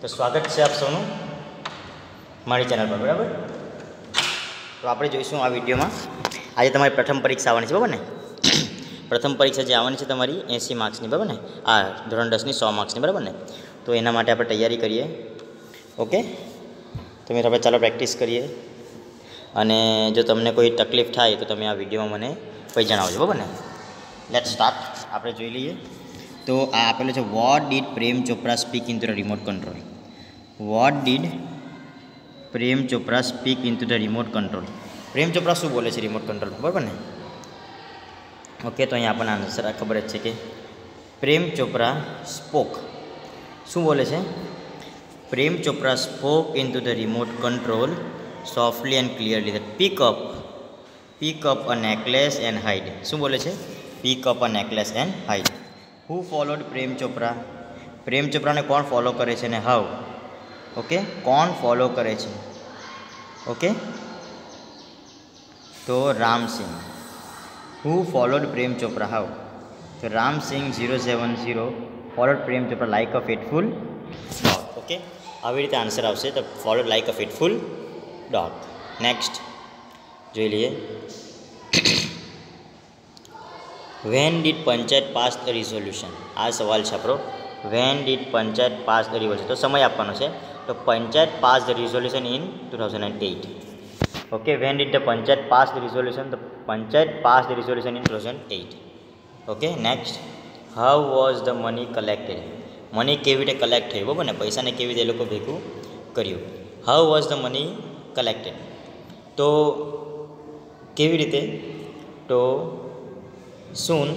તો સ્વાગત છે આપ સૌનું મારી ચેનલ પર, બરાબર. તો આપણે જોઈશું આ વિડીયોમાં આજે તમારી પ્રથમ પરીક્ષા આવવાની છે, બરાબર ને. પ્રથમ પરીક્ષા જે આવવાની છે તમારી 80 માર્ક્સની, બરાબર ને. આ ધોરણ 10ની 100 માર્ક્સની, બરાબર ને. તો એના માટે આપણે તૈયારી કરીએ. ઓકે, તો મિત્રો આપણે ચાલો પ્રેક્ટિસ કરીએ. અને જો તમને કોઈ તકલીફ થાય તો તમે આ વિડીયોમાં મને કંઈ જણાવજો, બરાબર ને. Let start. આપણે જોઈ લઈએ. તો આ આપેલું છે, what did Prem Chopra speak into the remote control. What did Prem Chopra speak into the remote control. Prem Chopra શું બોલે છે રિમોટ કંટ્રોલ, બરાબર ને. ઓકે, તો અહીંયા આપણને આન્સર ખબર જ છે કે પ્રેમ ચોપરા સ્પોક. શું બોલે છે? Prem Chopra spoke into the remote control softly and clearly that pick up a necklace and hide. શું બોલે છે? pick up a necklace and hide. Who followed Prem Chopra? પ્રેમ ચોપરાને કોણ ફોલો કરે છે ને હાઉ? ઓકે, કોણ ફોલો કરે છે? ઓકે, તો Ram Singh. Who followed Prem Chopra how? તો Ram Singh 070 followed Prem Chopra like a faithful dog. Okay, આવી રીતે આન્સર આવશે. તો followed like a faithful dog. Next જોઈ લઈએ. When did panchayat pass the resolution? આ સવાલ છે આપણો. When did panchayat pass the resolution? તો સમય આપવાનો છે. તો panchayat pass the resolution in 2008. ઓકે, when did the panchayat pass the resolution? તો panchayat pass the resolution in 2008. Okay, next. How was the money collected? Money કેવી રીતે કલેક્ટ થયું, બરાબર ને. પૈસાને કેવી રીતે એ લોકો ભેગું કર્યું. How was the money collected? તો કેવી રીતે? તો soon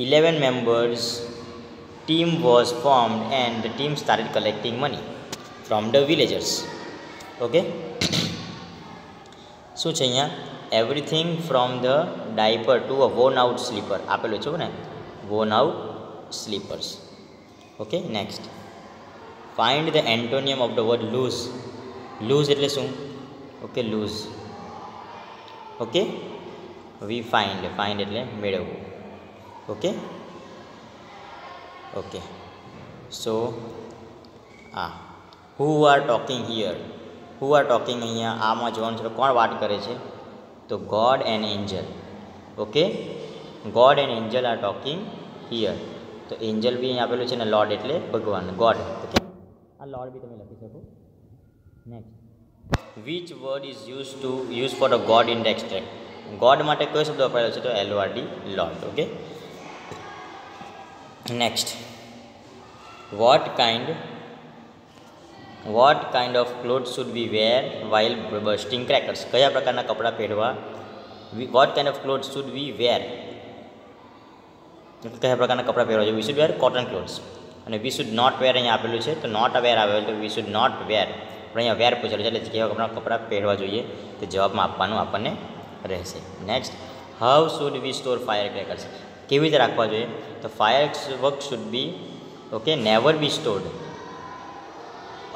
11 members team was formed and the team started collecting money from the villagers. Okay, શું છે અહીંયા? everything from the diaper to a worn out slipper આપેલું છે ને, worn out slippers. Okay, next. find the antonym of the word lose. lose એટલે શું? Okay, lose. Okay, we find એટલે મેળવવું. Okay, okay. So who are talking here? who are talking અહીંયા આમાં જોવાનું છે. કોણ વાત કરે છે? તો God and angel. Okay, God and angel are talking here. તો એન્જલ બી અહીંયા આપેલું છે ને, લોર્ડ એટલે ભગવાન, ગોડ. ઓકે, આ લોર્ડ બી તમે લખી શકો. Next. which word is used for the God in the extract? God માટે કયો શબ્દ વપરાયેલો છે? તો LORD, lord. Okay, next. what kind of clothes should we wear while bursting crackers? કયા પ્રકારના કપડાં પહેરવા? what kind of clothes should we wear? કયા પ્રકારના કપડાં પહેરવા જોઈએ? we should wear cotton clothes. અને we should not wear અહીંયા આપેલું છે, તો નોટ વેર આવેલું, તો we should not wear. પણ અહીંયા વેર પૂછેલું છે, એટલે કેવા કપડાં પહેરવા જોઈએ તે જવાબમાં આપવાનું આપણને રહેશે. Next. how should we store firecrackers? કેવી રીતે રાખવા જોઈએ? તો fireworks should be never be stored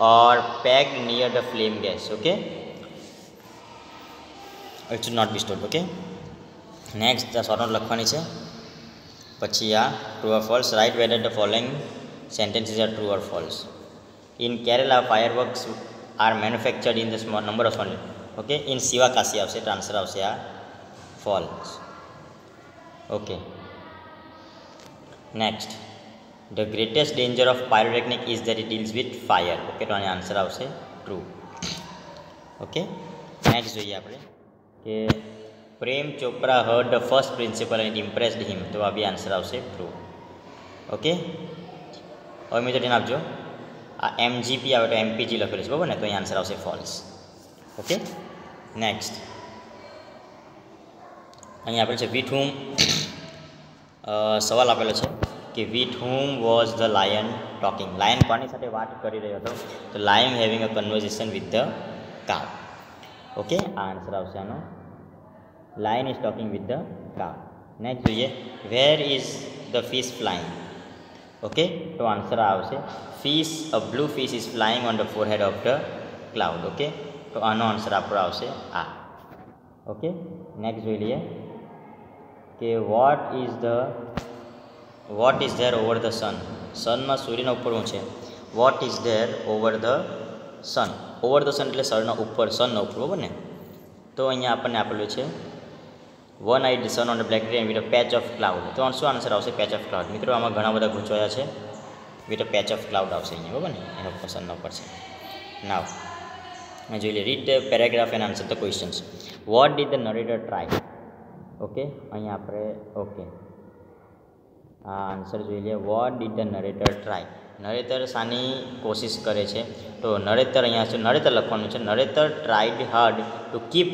or pegged near the flame gas. Okay, it should not be stored. Okay, next. આ શોર્ટ નોટ લખવાની છે. પછી આ true or false. write whether the following sentences are true or false. in Kerala fireworks are manufactured in the small number of small. Okay, in Sivakasi આવશે, તો answer આવશે આ false. Okay, next. the greatest danger of pyrotechnic is that it deals with fire. Okay, તો આનો answer આવશે true. Okay, next જોઈએ આપણે કે Prem Chopra heard the first principle and it impressed him. તો આ બી આન્સર આવશે ટ્રુ. ઓકે, હવે મિત્રો ધ્યાન આપજો. આ MGP આવે તો MPG લખેલું છે, બરાબર ને, તો અહીં આન્સર આવશે ફોલ્સ. Okay, next. અહીં આપેલું છે વિથ whom. સવાલ આપેલો છે કે with whom was the lion talking? Lion કોની સાથે વાત કરી રહ્યો હતો? તો lion having a conversation with the cow. Okay, આ આન્સર આવશે આનો. lion is talking with the cow. Next જોઈએ. where is the fish flying? Okay, તો આન્સર આવશે fish. a blue fish is flying on the forehead of the cloud. Okay, તો આનો answer આપણો આવશે આ. ઓકે, નેક્સ્ટ જોઈ લઈએ કે what is there over the sun? સનમાં સૂર્યના ઉપર શું છે? What is there over the sun. Over the sun એટલે સનનો ઉપર, બરાબર ને. તો અહીંયા આપણને આપેલું છે one eyed sun on the black train with a patch of cloud. તો શું આન્સર આવશે? Patch of cloud. મિત્રો આમાં ઘણા બધા ગૂંચવાયા છે. With a patch of cloud આવશે અહીંયા, બરાબર ને, એનો સનનો ઉપર છે. નાવ જોઈ લે, read the paragraph and answer the questions. What did the narrator try. Okay, અહીંયા આપણે ઓકે આ આન્સર જોઈ લઈએ. What did the narrator try. Narrator શાની કોશિશ કરે છે? તો નરેટર અહીંયા છે, નરેટર લખવાનું છે. Narrator tried hard to keep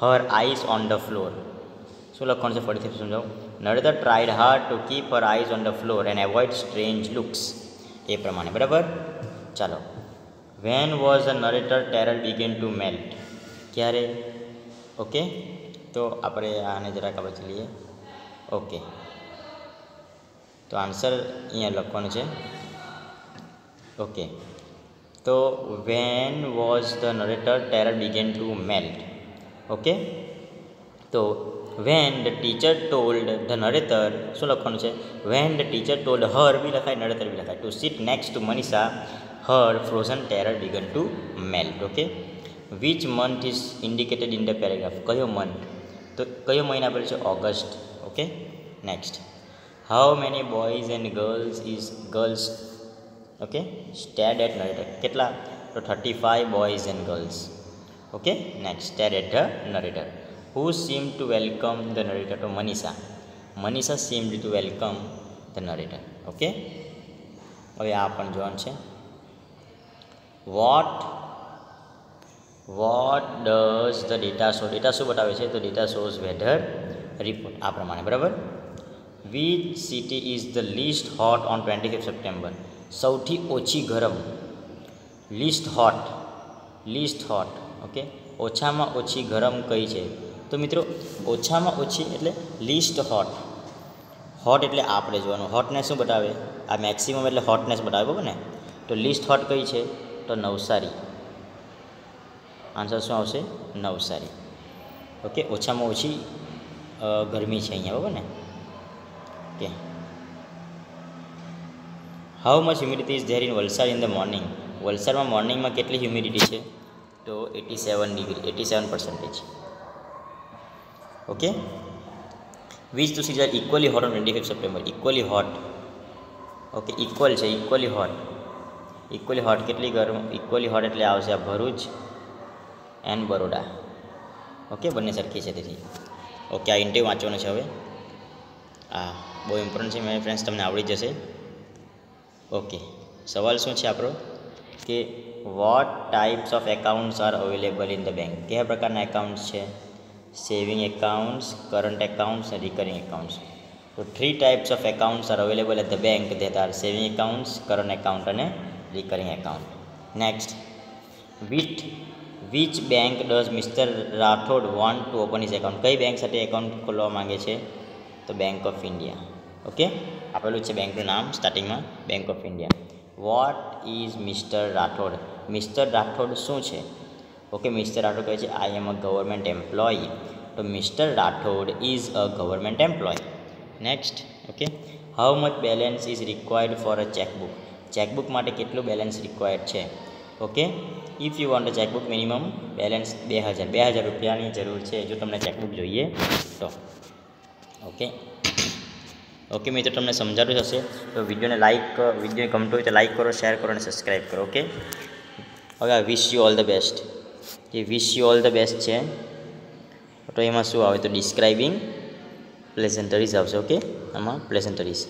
her eyes on the floor. શું લખવાનું છે ફરીથી સમજાવું? Narrator tried hard to keep her eyes on the floor and avoid strange looks. એ પ્રમાણે, બરાબર. ચાલો, when was the narrator terror began to melt. ક્યારે? ઓકે, તો આપણે આને જરાક બચી લઈએ. ઓકે, તો આન્સર અહીંયા લખવાનું છે. ઓકે, તો when was the narrator terror began to melt. Okay, તો when the teacher told the narrator, શું લખવાનું છે? When the teacher told her બી લખાય, નરેટર બી લખાય, to sit next to Manisha, her frozen terror began to melt. Okay, which month is indicated in the paragraph. કયો month? તો કયો મહિના આપેલો છે? August. Okay, next. How many boys and girls okay stayed at narrator. કેટલા? તો 35 boys and girls. Okay, next. Stayed at the narrator. Who seem to welcome the narrator. તો Manisha seemed to welcome the narrator. Okay, હવે આ પણ જોવાનું છે. What does the data show. Data શું બતાવે છે? તો ડેટા શોઝ વેધર રિપોર્ટ. આ પ્રમાણે, બરાબર. Which city is the list hot on 25 September. સૌથી ઓછી ગરમ. List hot. ઓકે, ઓછામાં ઓછી ગરમ કઈ છે? તો મિત્રો ઓછામાં ઓછી એટલે લીસ્ટ હોટ. હોટ એટલે આપણે જોવાનું. હોટને શું બતાવે? આ મેક્સિમમ એટલે હોટનેસ બતાવે, બરાબર ને. તો લીસ્ટ હોટ કઈ છે? તો નવસારી. આન્સર શું આવશે? નવસારી. ઓકે, ઓછામાં ઓછી ગરમી છે અહીંયા, બરાબર ને. Okay, how much humidity is there in Valsad in the morning. વલસાડમાં મોર્નિંગમાં કેટલી હ્યુમિડિટી છે? તો 87%. Okay, which two season are equally hot on 25 September. Equally hot. Okay, equal છે, ઇક્વલી હોટ. કેટલી ગરમ? ઇક્વલી હોટ એટલે આવશે આ ભરૂચ એન્ડ બરોડા. ઓકે, બંને સરખી છે તેથી. ઓકે, આ ઇન્ટરવ્યૂ વાંચવાનું છે હવે. આ બહુ ઇમ્પોર્ટન્ટ છે મારા ફ્રેન્ડ્સ, તમને આવડી જશે. ઓકે, સવાલ શું છે આપણો? કે what types of accounts are available in the bank. કયા પ્રકારના એકાઉન્ટ્સ છે? સેવિંગ એકાઉન્ટ્સ, કરંટ એકાઉન્ટ્સ અને રિકરિંગ એકાઉન્ટ્સ. તો 3 types of accounts are available at the bank. That are saving accounts, current account અને recurring account. Next, which bank does mister Rathod want to open his account. કઈ bank સાથે account ખોલવા માંગે છે? તો bank of India. Okay, આપેલું છે બેંકનું નામ સ્ટાર્ટિંગમાં, bank of India. What is mister Rathod. Mister Rathod શું છે? ઓકે, મિસ્ટર રાઠોડ કહે છે I am a government employee. તો mister Rathod is a government employee. Next, okay, how much balance is required for a chequebook. Chequebook માટે કેટલું બેલેન્સ રિક્વાયર્ડ છે? Okay, if you want a chequebook minimum balance 2000 રૂપિયાની જરૂર છે જો તમને chequebook જોઈએ તો. ઓકે મિત્રો, તમને સમજાતું હશે તો વિડીયોને ગમતો હોય તો લાઈક કરો, શેર કરો અને સબસ્ક્રાઈબ કરો. ઓકે, હવે આ wish you all the best. જે wish you all the best છે તો એમાં શું આવે? તો ડિસ્ક્રાઇબિંગ પ્લેઝન્ટરીઝ આવશે. ઓકે, આમાં pleasantries.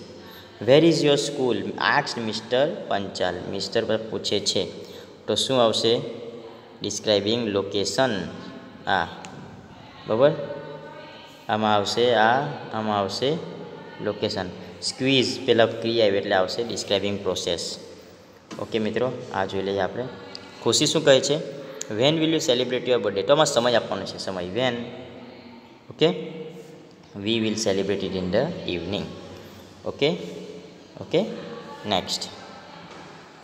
Where is your school asked mister Panchal. Mister પર પૂછે છે તો શું આવશે? Describing location. બરાબર, આમાં આવશે લોકેશન. સ્ક્વીઝ પહેલાં ક્રિયા આવી એટલે આવશે ડિસ્ક્રાઇબિંગ પ્રોસેસ. ઓકે મિત્રો, આ જોઈ લઈએ આપણે. ખુશી શું કહે છે? When will you celebrate your birthday. તો આમાં સમય આપવાનો છે, સમય when. Okay, we will celebrate it in the evening. Okay, next.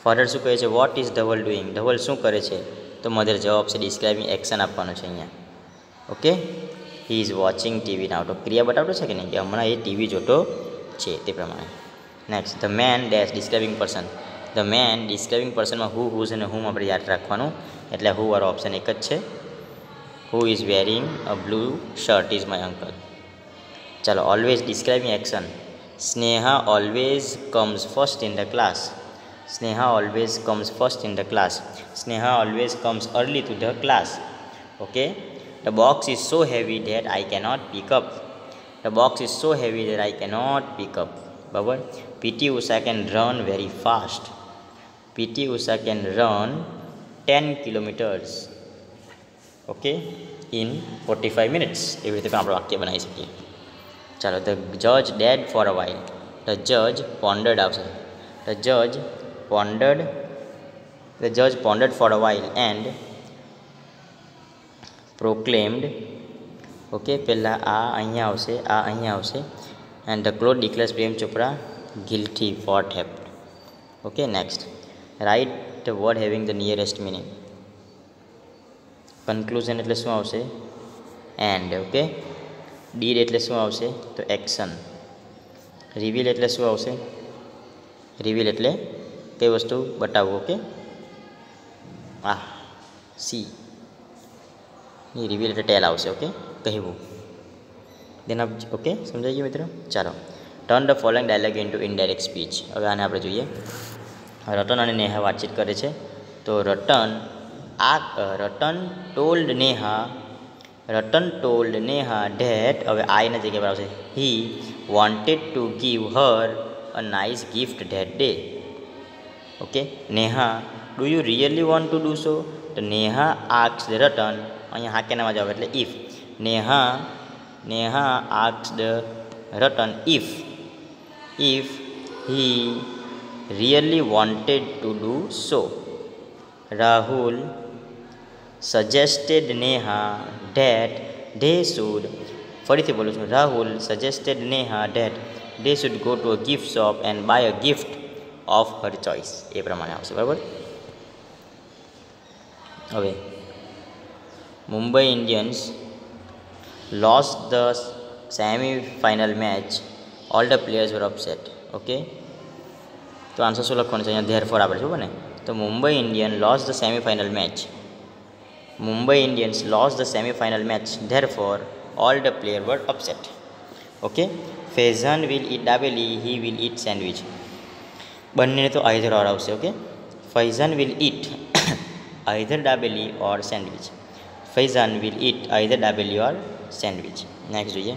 Father શું કહે છે? What is Dhaval doing. Dhaval શું કરે છે? તો મધર જવાબ છે. ડિસ્ક્રાઇબિંગ એક્શન આપવાનું છે અહીંયા. Okay, he is watching TV now. તો ક્રિયા બતાવતો છે કે નહીં, કે હમણાં એ ટીવી જોતો છે તે પ્રમાણે. Next, the man dash describing person. The man describing પર્સનમાં હુ, હુઝ અને હુમ આપણે યાદ રાખવાનું, એટલે હુ વાળો ઓપ્શન એક જ છે. Who is wearing a blue shirt is my uncle. ચાલો, always describing action. Sneha always comes first in the class. Sneha always comes first in the class. Sneha always comes early to the class. Okay. The box is so heavy that I cannot pick up. The box is so heavy that I cannot pick up. બરાબર. PT Usha can run very fast. PT Usha can run 10 kilometres okay in 45 minutes. એવી રીતે પણ આપણે વાક્ય બનાવી શકીએ. ચાલો, the જજ dead for a while. The જજ પોન્ડર્ડ આવશે. ધ જજ pondered for a while and proclaimed. Okay, પહેલાં આ અહીંયા આવશે, આ અહીંયા આવશે. And the clause declares Prem Chopra guilty for theft. Okay, next. Write the word having the nearest meaning. Conclusion એટલે શું આવશે? એન્ડ. ઓકે. ડીડ એટલે શું આવશે? તો એક્શન. રિવીલ એટલે શું આવશે? રિવીલ એટલે કઈ વસ્તુ બતાવવું. Okay, C. રિવીલ એટલે ટેલ આવશે. ઓકે, કહેવું. દેન ઓકે, સમજાઈ ગયું મિત્રો? ચાલો, turn the following dialogue into indirect speech. હવે આને આપણે જોઈએ. રતન અને નેહા વાતચીત કરે છે. તો રતન ટોલ્ડ નેહા ધેટ, હવે આઈના જગ્યા પર આવશે he wanted to give Har a nice gift that day. Okay, Neha do you really want to do સો. તો નેહા આસ્ક્ડ રતન, અહીંયા હા કેનામાં જ આવે એટલે if. Neha asked Ratan if he really wanted to do so. Rahul suggested Neha that they should, ફરીથી બોલું છું, Rahul suggested Neha that they should go to a gift shop and buy a gift of her choice. એ પ્રમાણે આવશે. બરાબર. હવે Mumbai Indians lost the semi-final match. All the players were upset. Okay, તો answer શું લખવાનું છે? અહીંયા ધેરફોર આપણે શું બને? તો Mumbai Indian lost the semifinal match. Mumbai Indians lost the semifinal match therefore all the player were upset. Okay. Faizan will eat dabeli, he will eat sandwich. બંનેને તો આઈધર ઓર આવશે. Okay, Faizan will eat either dabeli or sandwich. Faizan will eat either dabeli or sandwich. Next જોઈએ.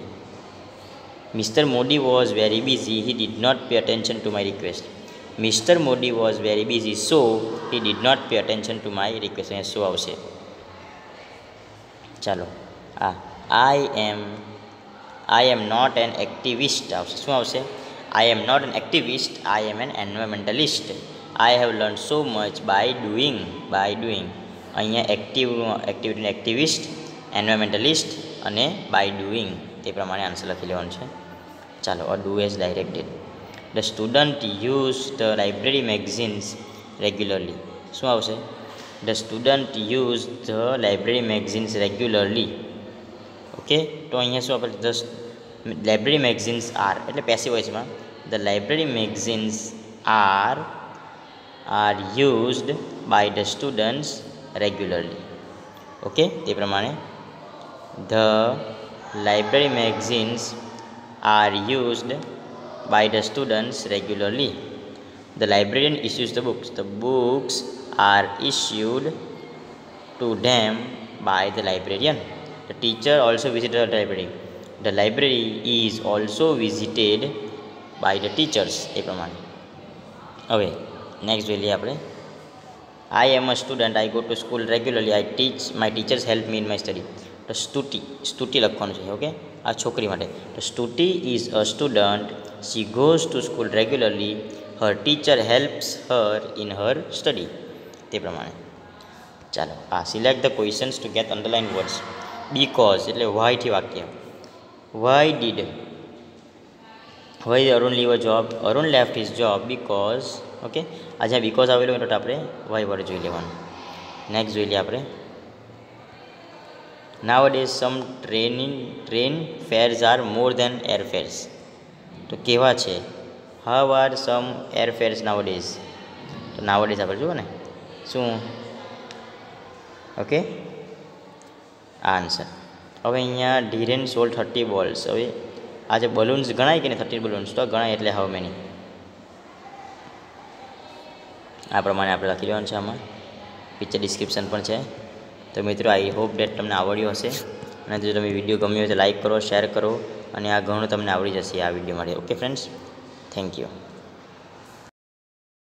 Mr. Modi was very busy. He did not pay attention to my request. Mr. Modi was very busy, so he did not pay attention to my request. અહીંયા શું આવશે? ચાલો, I am not an activist આવશે. શું આવશે? I am not an activist. I am an environmentalist. I have learned so much by doing. અહીંયા activity activist, environmentalist અને by doing તે પ્રમાણે આન્સર લખી લેવાનું છે. ચાલો, do as directed. The student use the library magazines regularly. શું આવશે? The student use the library magazines regularly. Okay, તો અહીંયા શું આપણે ધ લાઇબ્રેરી મેગઝિન્સ આર એટલે પેસિવ વોઇસમાં the library magazines are used by the students regularly. Okay, તે પ્રમાણે the library magazines are used by the students regularly. The librarian issues the books. The books are issued to them by the librarian. The teacher also visited the library. The library is also visited by the teachers. એ પ્રમાણે. હવે next જોઈ લઈએ આપણે. I am a student. I go to school regularly. My teachers help me in my study. તો સ્તુતિ લખવાનું છે. Okay, આ છોકરી માટે. તો Stuti is a student. She goes to school regularly. Her teacher helps her in her study. તે પ્રમાણે. ચાલો, select the questions to get underline words. Because એટલે વાયથી વાક્ય. Why did Arun leave a job. Arun left his job because. Okay, આ જ્યાં because આવેલું હોય તો આપણે વાય વર્ડ જોઈ લેવાનું. નેક્સ્ટ જોઈ લઈએ આપણે. Nowadays some train fares are more than airfares. તો કેવા છે? How are some airfares nowadays? તમને આવડી જશે આપણે જુઓ ને શું ઓકે આ આન્સર. હવે અહીંયા ધીરેન સોલ્ડ 30 બોલ્સ. હવે આ જે બલૂન્સ ગણાય કે નહીં 30 બલૂન્સ તો ગણાય એટલે હાઉ મેની આ પ્રમાણે આપણે લખી લેવાનું છે. આમાં પિક્ચર ડિસ્ક્રિપ્શન પણ છે. તો મિત્રો આઈ હોપ ડેટ તમને આવડ્યું હશે અને જો તમે વિડીયો ગમ્યો હોય તો લાઈક કરો, શેર કરો અને આ ઘણું તમને આવડી જશે આ વિડીયો માટે. Okay friends, thank you.